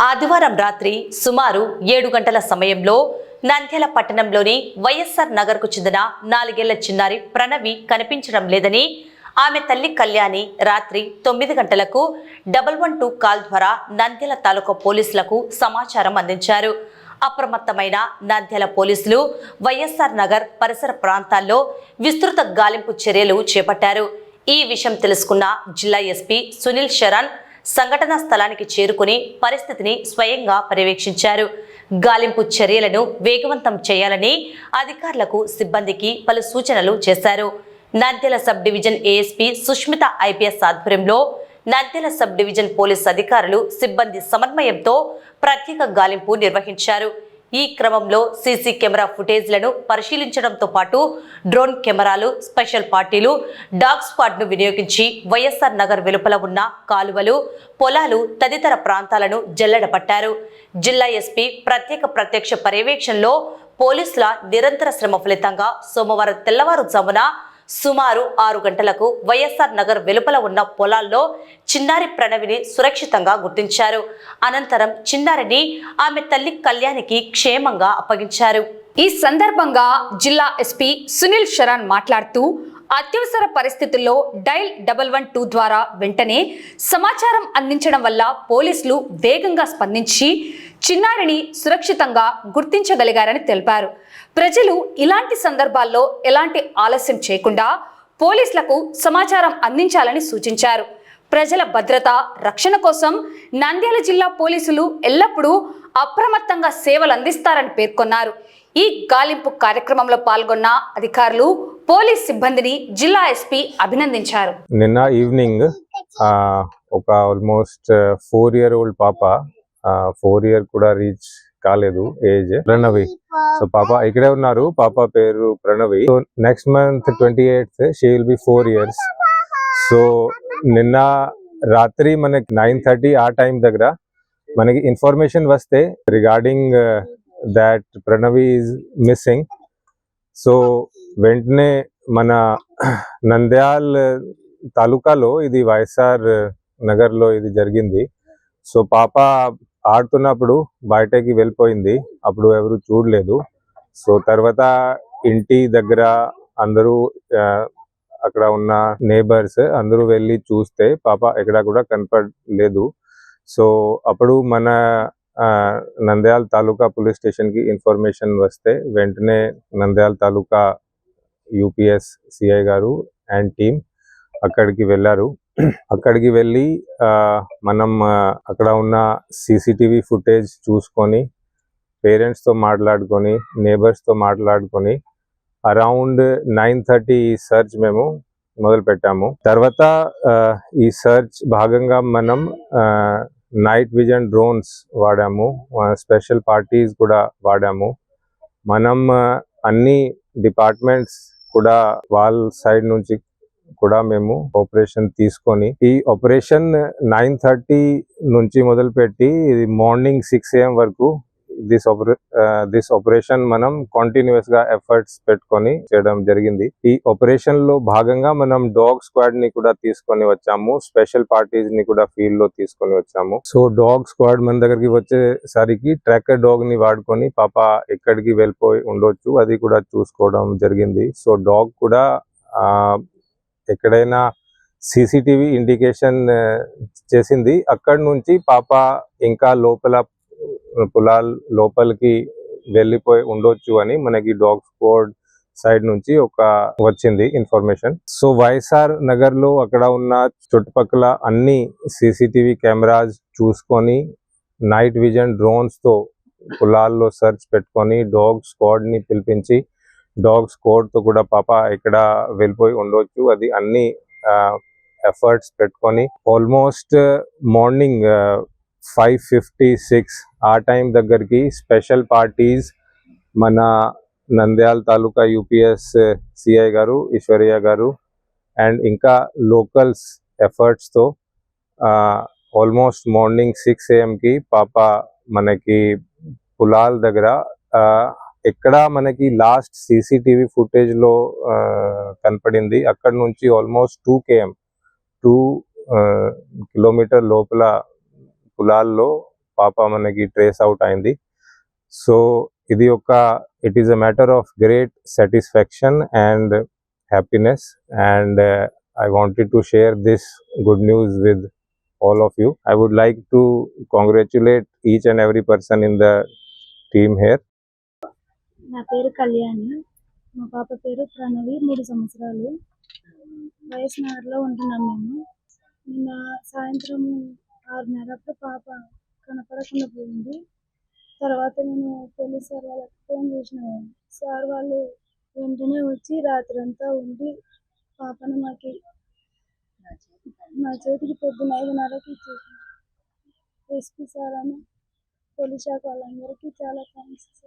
ఆదివారం రాత్రి సుమారు 7 గంటల సమయంలో నంద్యాల పట్టణంలోని వైఎస్ఆర్ నగర్కు చెందిన 4 ఏళ్ల చిన్నారి ప్రణవి కనిపించడం లేదని ఆమె తల్లి కళ్యాణి రాత్రి 9 గంటలకు 112 కాల్ ద్వారా నంద్యాల తాలూకా పోలీసులకు సమాచారం అందించారు. అప్రమత్తమైన నంద్యాల పోలీసులు వైఎస్ఆర్ నగర్ పరిసర ప్రాంతాల్లో విస్తృత గాలింపు చర్యలు చేపట్టారు. ఈ విషయం తెలుసుకున్న జిల్లా ఎస్పీ సునీల్ శరణ్ సంఘటనా స్థలానికి చేరుకుని పరిస్థితిని స్వయంగా పర్యవేక్షించారు. గాలింపు చర్యలను వేగవంతం చేయాలని అధికారులకు సిబ్బందికి పలు సూచనలు చేశారు. Nandyal sub division ASP Sushmita IPS ఆధ్వర్యంలో నంద్యాల సబ్ డివిజన్ పోలీస్ అధికారులు సిబ్బంది సమన్వయంతో ప్రత్యేక గాలింపు నిర్వహించారు. ఈ క్రమంలో సీసీ కెమెరా ఫుటేజ్లను పరిశీలించడంతో పాటు డ్రోన్ కెమెరాలు, స్పెషల్ పార్టీలు, డాగ్ స్క్వాడ్ను వినియోగించి వైఎస్ఆర్ నగర్ వెలుపల ఉన్న కాలువలు, పొలాలు తదితర ప్రాంతాలను జల్లెడపట్టారు. జిల్లా ఎస్పీ ప్రత్యక్ష పర్యవేక్షణలో పోలీసుల నిరంతర శ్రమ ఫలితంగా సోమవారం తెల్లవారుజామున సుమారు 6 గంటలకు వైఎస్ఆర్ నగర్ వెలుపల ఉన్న పొలాల్లో చిన్నారి ప్రణవిని సురక్షితంగా గుర్తించారు. అనంతరం చిన్నారిని ఆమె తల్లి కళ్యాణికి క్షేమంగా అప్పగించారు. ఈ సందర్భంగా జిల్లా ఎస్పీ సునీల్ శరణ్ మాట్లాడుతూ అత్యవసర పరిస్థితుల్లో డైల్ 112 ద్వారా వెంటనే సమాచారం అందించడం వల్ల పోలీసులు వేగంగా స్పందించి చిన్నారిని సురక్షితంగా గుర్తించగలిగారని తెలిపారు. ప్రజలు ఇలాంటి సందర్భాల్లో ఎలాంటి ఆలస్యం చేయకుండా పోలీసులకు సమాచారం అందించాలని సూచించారు. ప్రజల భద్రత, రక్షణ కోసం నంద్యాల జిల్లా పోలీసులు ఎల్లప్పుడూ అప్రమత్తంగా సేవలు అందిస్తారని పేర్కొన్నారు. ఈ గాలింపు కార్యక్రమంలో పాల్గొన్న అధికారులు, పోలీస్ సిబ్బందిని జిల్లా ఎస్పీ అభినందించారు. నిన్న ఈవినింగ్ ఒక ఆల్మోస్ట్ 4-year-old పాప, 4 year కూడా రీచ్ కాలేదు ఏజ్, ప్రణవి. సో పాప ఇక్కడే ఉన్నారు. పాప పేరు Pranavi. So next month 28th she will be 4 years. So నిన్న రాత్రి మనకి 9:30 ఆ టైం దగ్గర మనకి ఇన్ఫర్మేషన్ వస్తే regarding that Pranavi is missing. So వెంటనే మన నంద్యాల్ తాలూకాలో ఇది వైఎస్ఆర్ నగర్లో ఇది జరిగింది. సో పాప ఆడుతున్నప్పుడు బయటకి వెళ్ళిపోయింది. అప్పుడు ఎవరు చూడలేదు. సో తర్వాత ఇంటి దగ్గర అందరూ, అక్కడ ఉన్న నేబర్స్ అందరూ వెళ్ళి చూస్తే పాప ఎక్కడ కూడా కనపడలేదు. సో అప్పుడు మన నంద్యాల తాలూకా పోలీస్ స్టేషన్ కి ఇన్ఫర్మేషన్ వస్తే వెంటనే నంద్యాల తాలూకా యూపీఎస్ సిఐ గారు అండ్ టీమ్ అక్కడికి వెళ్ళారు. అక్కడికి వెళ్ళి మనం అక్కడ ఉన్న సీసీటీవీ ఫుటేజ్ చూసుకొని, పేరెంట్స్ తో మాట్లాడుకొని, నేబర్స్ తో మాట్లాడుకొని అరౌండ్ 9:30 సర్చ్ మేము మొదలు పెట్టాము. తర్వాత ఈ సర్చ్ భాగంగా మనం నైట్ విజన్ డ్రోన్స్ వాడాము, స్పెషల్ పార్టీస్ కూడా వాడాము. మనం అన్ని డిపార్ట్మెంట్స్ కూడా వాళ్ళ సైడ్ నుంచి కూడా మేము ఆపరేషన్ తీసుకొని, ఈ ఆపరేషన్ 9:30 నుంచి మొదలుపెట్టి మార్నింగ్ 6 AM వరకు దిస్ ఆపరేషన్ మనం కంటిన్యూస్ గా ఎఫర్ట్స్ పెట్టుకొని చేయడం జరిగింది. ఈ ఆపరేషన్ లో భాగంగా మనం డాగ్ స్క్వాడ్ ని కూడా తీసుకొని వచ్చాము, స్పెషల్ పార్టీస్ ని కూడా ఫీల్డ్ లో తీసుకొని వచ్చాము. సో డాగ్ స్క్వాడ్ మన దగ్గరికి వచ్చేసరికి ట్రాకర్ డాగ్ ని వాడుకొని పాప ఎక్కడికి వెళ్ళిపోయి ఉండొచ్చు అది కూడా చూసుకోవడం జరిగింది. సో డాగ్ కూడా ఎక్కడైనా సీసీటీవీ ఇండికేషన్ చేసింది. అక్కడి నుంచి పాప ఇంకా పొలాల లోపలికి వెళ్ళిపోయి ఉండొచ్చు అని మనకి డాగ్ స్క్వాడ్ సైడ్ నుంచి వచ్చింది ఇన్ఫర్మేషన్. సో వైఎస్ఆర్ నగర్ లో అక్కడ ఉన్న చుట్టుపక్కల అన్ని సీసీటీవీ కెమెరాస్ చూసుకొని, నైట్ విజన్ డ్రోన్స్ తో పొలాల్లో సర్చ్ పెట్టుకొని, డాగ్ స్క్వాడ్ ని పిలిపించి డాగ్ స్క్వాడ్ తో కూడా పాప ఎక్కడ వెళ్ళిపోయి ఉండొచ్చు అది అన్ని ఎఫర్ట్స్ పెట్టుకొని ఆల్మోస్ట్ మార్నింగ్ 5:56 ఆ టైం దగ్గరికి స్పెషల్ పార్టీస్, మన నంద్యాల తాలూకా యూపీఎస్ సిఐ గారు, ఈశ్వర్య గారు అండ్ ఇంకా లోకల్స్ ఎఫర్ట్స్ తో ఆల్మోస్ట్ మార్నింగ్ 6 AM కి పాప మనకి పొలాల దగ్గర ఎక్కడ మనకి లాస్ట్ సీసీటీవీ ఫుటేజ్ లో కనపడింది. అక్కడ నుంచి ఆల్మోస్ట్ 2 kilometer లోపల పొలాల్లో పాప మనకి ట్రేస్ అవుట్ అయింది. సో ఇది ఒక it is a matter of great satisfaction and happiness, and I wanted to share this good news with all of you. I would like to congratulate each and every person in the team here. నా పేరు కళ్యాణి, మా పాప పేరు ప్రణవి, 3 సంవత్సరాలు. YS నగర్లో ఉంటున్నాం మేము. నిన్న సాయంత్రం 6:30 పాప కనపడకుండా పోయింది. తర్వాత నేను పోలీస్ సార్ వాళ్ళకి ఫోన్ చేసినాను. సార్ వాళ్ళు వెంటనే వచ్చి రాత్రంతా ఉండి పాపను నా చేతికి పొద్దున్న 5:30కి ఇచ్చేసినారు. ఎస్పీ సార్ అని పోలీస్ శాఖ వాళ్ళందరికీ చాలా థ్యాంక్స్ సార్.